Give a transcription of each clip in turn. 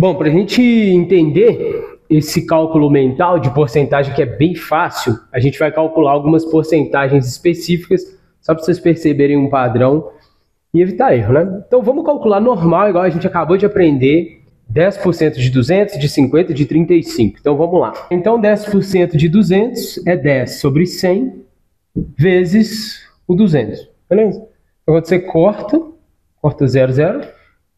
Bom, para a gente entender esse cálculo mental de porcentagem, que é bem fácil, a gente vai calcular algumas porcentagens específicas, só para vocês perceberem um padrão e evitar erro, né? Então vamos calcular normal, igual a gente acabou de aprender, 10% de 200, de 50, de 35. Então vamos lá. Então 10% de 200 é 10 sobre 100 vezes o 200, beleza? Então quando você corta 0, 0,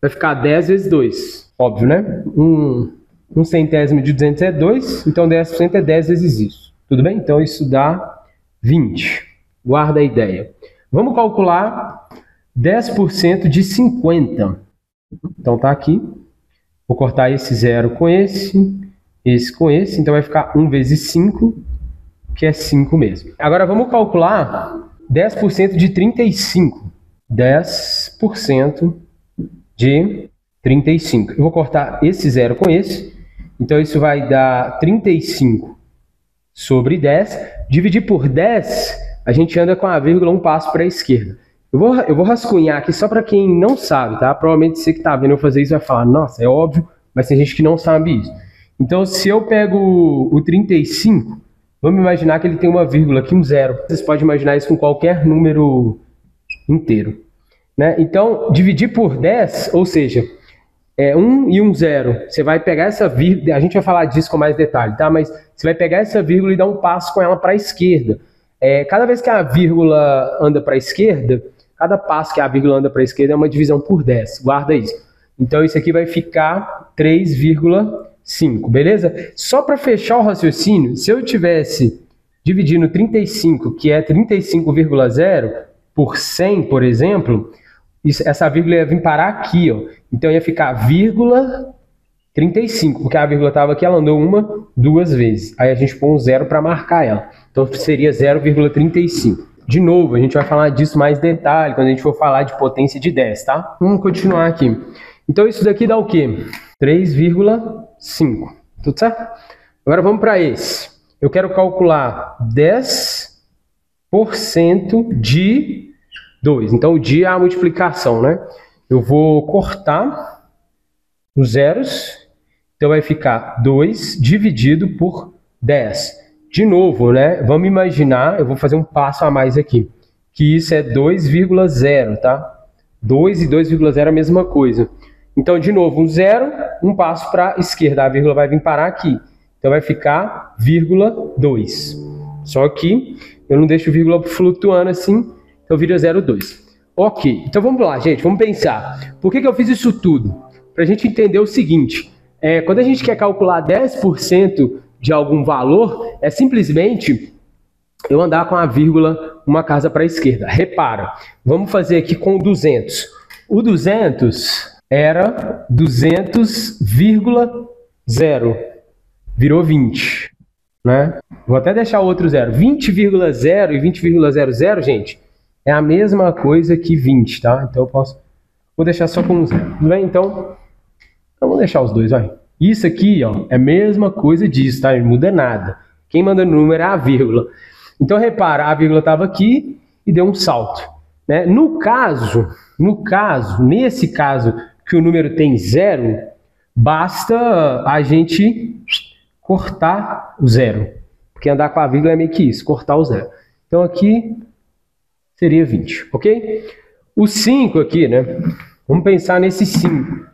vai ficar 10 vezes 2, óbvio, né? Um centésimo de 200 é 2, então 10% é 10 vezes isso. Tudo bem? Então isso dá 20. Guarda a ideia. Vamos calcular 10% de 50. Então tá aqui. Vou cortar esse 0 com esse com esse. Então vai ficar 1 vezes 5, que é 5 mesmo. Agora vamos calcular 10% de 35. 10% de 35. Eu vou cortar esse 0 com esse. Então isso vai dar 35 sobre 10. Dividir por 10, a gente anda com a vírgula um passo para a esquerda. Eu vou rascunhar aqui só para quem não sabe, tá? Provavelmente você que está vendo eu fazer isso vai falar, nossa, é óbvio, mas tem gente que não sabe isso. Então se eu pego o 35, vamos imaginar que ele tem uma vírgula aqui, um 0. Vocês podem imaginar isso com qualquer número inteiro, né? Então dividir por 10, ou seja, 1 e um 0, você vai pegar essa vírgula, a gente vai falar disso com mais detalhe, tá? Mas você vai pegar essa vírgula e dar um passo com ela para a esquerda. Cada vez que a vírgula anda para a esquerda, cada passo que a vírgula anda para a esquerda é uma divisão por 10, guarda isso. Então isso aqui vai ficar 3,5, beleza? Só para fechar o raciocínio, se eu tivesse dividindo 35, que é 35,0 por 100, por exemplo, essa vírgula ia vir parar aqui, ó. Então ia ficar vírgula 35, porque a vírgula estava aqui, ela andou uma, duas vezes. Aí a gente põe um 0 para marcar ela. Então seria 0,35. De novo, a gente vai falar disso mais detalhe quando a gente for falar de potência de 10, tá? Vamos continuar aqui. Então isso daqui dá o quê? 3,5. Tudo certo? Agora vamos para esse. Eu quero calcular 10% de 2. Então o de é a multiplicação, né? Eu vou cortar os zeros. Então vai ficar 2 dividido por 10. De novo, né? Vamos imaginar, eu vou fazer um passo a mais aqui, que isso é 2,0, tá? 2 e 2,0 é a mesma coisa. Então, de novo, um 0, um passo para a esquerda, a vírgula vai vir parar aqui. Então vai ficar 0,2. Só que eu não deixo vírgula flutuando assim, então vira 0,2. Ok, então vamos lá, gente, vamos pensar. Por que eu fiz isso tudo? Para a gente entender o seguinte, quando a gente quer calcular 10% de algum valor, é simplesmente eu andar com a vírgula uma casa para a esquerda. Repara, vamos fazer aqui com o 200. O 200 era 200,0, virou 20, né? Vou até deixar outro 0. 20,0 e 20,00, gente, é a mesma coisa que 20, tá? Então eu vou deixar só com um 0, tudo bem? Então vamos deixar os dois, vai. Isso aqui, ó, é a mesma coisa disso, tá? Não muda nada. Quem manda no número é a vírgula. Então, repara, a vírgula estava aqui e deu um salto, né? Nesse caso, que o número tem 0, basta a gente cortar o 0. Porque andar com a vírgula é meio que isso, cortar o 0. Então, aqui seria 20, ok? O 5 aqui, né? Vamos pensar nesse 5.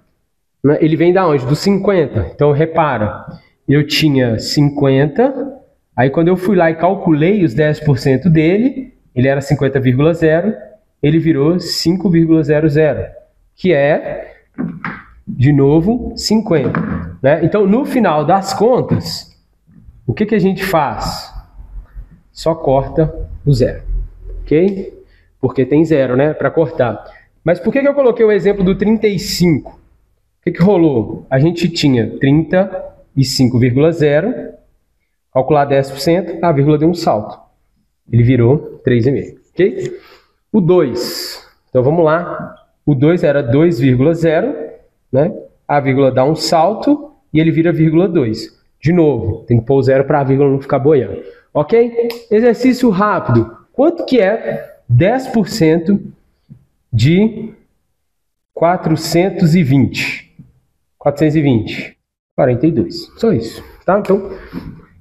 Ele vem da onde? Do 50. Então, repara, eu tinha 50, aí quando eu fui lá e calculei os 10% dele, ele era 50,0, ele virou 5,00, que é, de novo, 50. Né? Então, no final das contas, o que a gente faz? Só corta o 0, ok? Porque tem 0, né, para cortar. Mas por que eu coloquei o exemplo do 35? O que rolou? A gente tinha 35,0, calcular 10%, a vírgula deu um salto. Ele virou 3,5, ok? O 2, então vamos lá. O 2 era 2,0, né? A vírgula dá um salto e ele vira 0,2. De novo, tem que pôr o 0 para a vírgula não ficar boiando. Ok? Exercício rápido. Quanto que é 10% de 420? 420. 42. Só isso, tá? Então,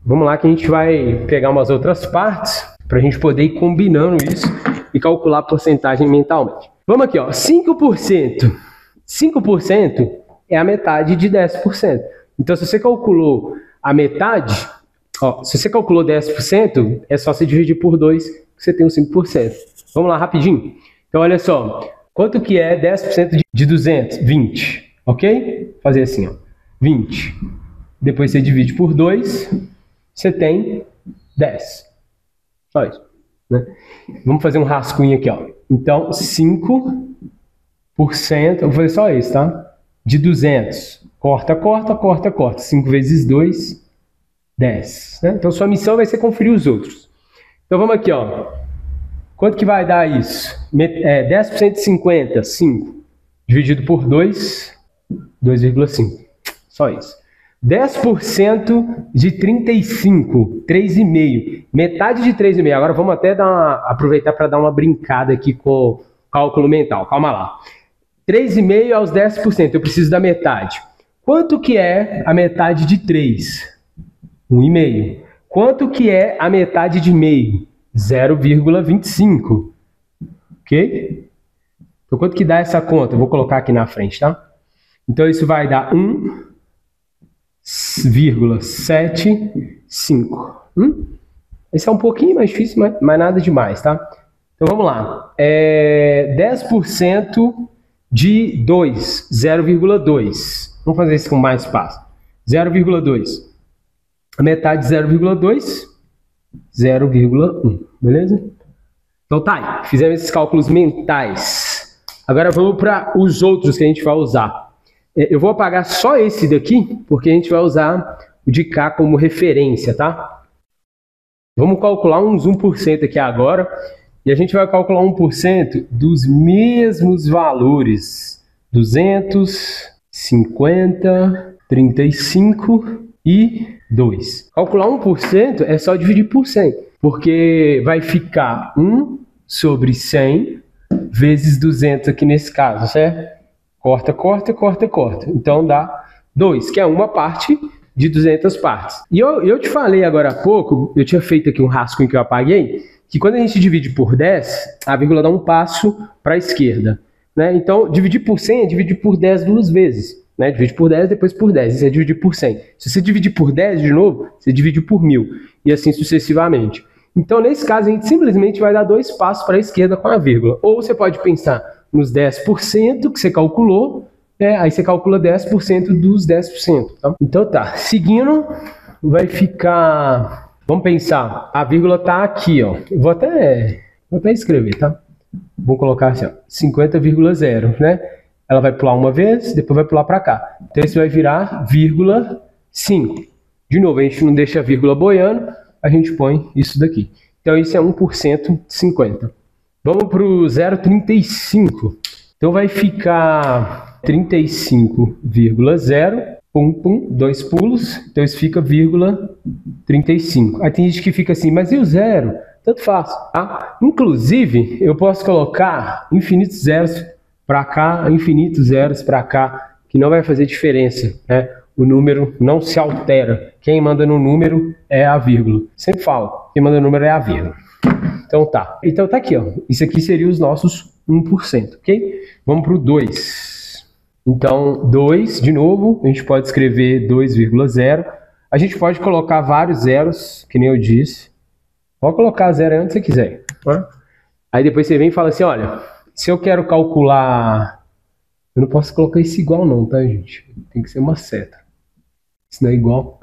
vamos lá que a gente vai pegar umas outras partes para a gente poder ir combinando isso e calcular a porcentagem mentalmente. Vamos aqui, ó. 5%. 5% é a metade de 10%. Então, se você calculou a metade, ó, se você calculou 10%, é só você dividir por 2, que você tem os 5%. Vamos lá, rapidinho. Então, olha só. Quanto que é 10% de 200? 20. Ok? Vou fazer assim, ó. 20. Depois você divide por 2, você tem 10. Só isso, né? Vamos fazer um rascunho aqui, ó. Então, 5%, eu vou fazer só isso, tá? De 200. Corta, corta, corta, corta. 5 vezes 2, 10. Né? Então, sua missão vai ser conferir os outros. Então, vamos aqui, ó. Quanto que vai dar isso? 10% de 50, 5. Dividido por 2, 2,5. Só isso. 10% de 35, 3,5. Metade de 3,5. Agora vamos até aproveitar para dar uma brincada aqui com o cálculo mental. Calma lá. 3,5 aos 10%. Eu preciso da metade. Quanto que é a metade de 3? 1,5. Quanto que é a metade de meio? 0,25. Ok? Então quanto que dá essa conta? Eu vou colocar aqui na frente, tá? Então isso vai dar 1,75. Esse é um pouquinho mais difícil, mas nada demais, tá? Então vamos lá. 10% de 2, 0,2. Vamos fazer isso com mais espaço. 0,2. A metade de 0,2, 0,1. Beleza? Então tá aí. Fizemos esses cálculos mentais. Agora vamos para os outros que a gente vai usar. Eu vou apagar só esse daqui, porque a gente vai usar o de cá como referência, tá? Vamos calcular uns 1% aqui agora. E a gente vai calcular 1% dos mesmos valores. 200, 50, 35 e 2. Calcular 1% é só dividir por 100. Porque vai ficar 1 sobre 100 vezes 200 aqui nesse caso, certo? Corta, corta, corta, corta. Então dá 2, que é uma parte de 200 partes. E eu te falei agora há pouco, eu tinha feito aqui um rascunho que eu apaguei, que quando a gente divide por 10, a vírgula dá um passo para a esquerda. Né? Então, dividir por 100 é dividir por 10 duas vezes. Né? Divide por 10, depois por 10. Isso é dividir por 100. Se você dividir por 10 de novo, você divide por 1000. E assim sucessivamente. Então, nesse caso, a gente simplesmente vai dar 2 passos para a esquerda com a vírgula. Ou você pode pensar nos 10% que você calculou, aí você calcula 10% dos 10%. Tá? Então tá, seguindo, vai ficar... Vamos pensar, a vírgula tá aqui, ó. Eu vou até escrever, tá? Vou colocar assim, ó, 50,0, né? Ela vai pular uma vez, depois vai pular para cá. Então isso vai virar vírgula 5. De novo, a gente não deixa a vírgula boiando, a gente põe isso daqui. Então isso é 1% de 50. Vamos para o 0,35. Então vai ficar 35,0, pum, pum, 2 pulos. Então isso fica vírgula 35. Aí tem gente que fica assim, mas e o zero? Tanto faz, tá? Inclusive, eu posso colocar infinitos zeros para cá, infinitos zeros para cá, que não vai fazer diferença, né? O número não se altera. Quem manda no número é a vírgula. Sempre falo, quem manda no número é a vírgula. Então tá. Então tá aqui, ó. Isso aqui seria os nossos 1%, ok? Vamos para o 2. Então, 2, de novo, a gente pode escrever 2,0. A gente pode colocar vários zeros, que nem eu disse. Pode colocar zero onde você quiser. Tá? Aí depois você vem e fala assim, olha, se eu quero calcular... Eu não posso colocar isso igual não, tá, gente? Tem que ser uma seta. Isso não é igual.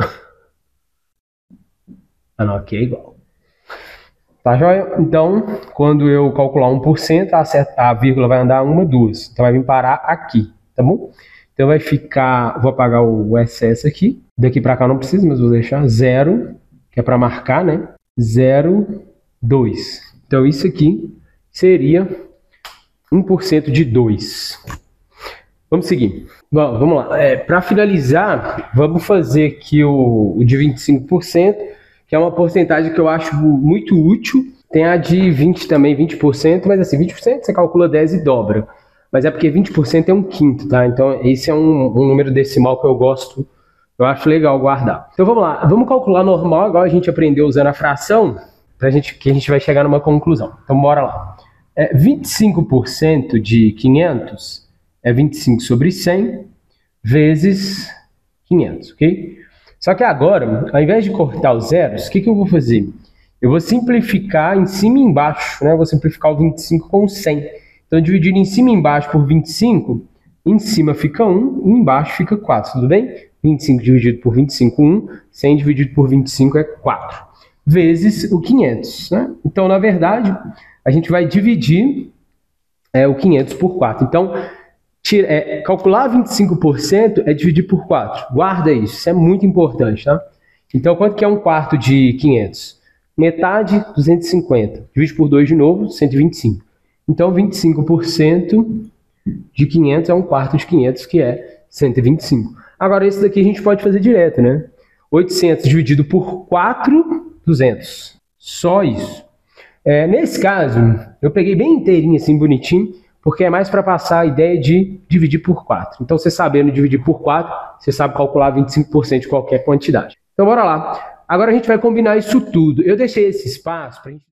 Ah, não, aqui é igual. Tá, joia? Então, quando eu calcular 1%, a vírgula vai andar 1, 2. Então vai vir parar aqui, tá bom? Então vai ficar... Vou apagar o excesso aqui. Daqui para cá eu não preciso, mas vou deixar 0, que é para marcar, né? 0,2. Então isso aqui seria 1% de 2. Vamos seguir. Bom, vamos lá. Para finalizar, vamos fazer aqui o de 25%, que é uma porcentagem que eu acho muito útil. Tem a de 20 também, 20%, mas assim, 20% você calcula 10 e dobra. mas é porque 20% é 1/5, tá? Então esse é um número decimal que eu gosto, eu acho legal guardar. Então vamos lá, vamos calcular normal, igual a gente aprendeu usando a fração, que a gente vai chegar numa conclusão. Então bora lá. 25% de 500 é 25 sobre 100 vezes 500, ok? Só que agora, ao invés de cortar os zeros, o que eu vou fazer? Eu vou simplificar em cima e embaixo, né? Eu vou simplificar o 25 com 100. Então, dividir em cima e embaixo por 25, em cima fica 1 e embaixo fica 4, tudo bem? 25 dividido por 25, 1. 100 dividido por 25 é 4. Vezes o 500, né? Então, na verdade, a gente vai dividir o 500 por 4. Então, calcular 25% é dividir por 4. Guarda isso é muito importante, tá? Então, quanto que é 1/4 de 500? Metade, 250. Divide por 2 de novo, 125. Então, 25% de 500 é 1/4 de 500, que é 125. Agora, esse daqui a gente pode fazer direto, né? 800 dividido por 4, 200. Só isso. Nesse caso, eu peguei bem inteirinho, assim, bonitinho, porque é mais para passar a ideia de dividir por 4. Então, você sabendo dividir por 4, você sabe calcular 25% de qualquer quantidade. Então, bora lá. Agora a gente vai combinar isso tudo. Eu deixei esse espaço para a gente...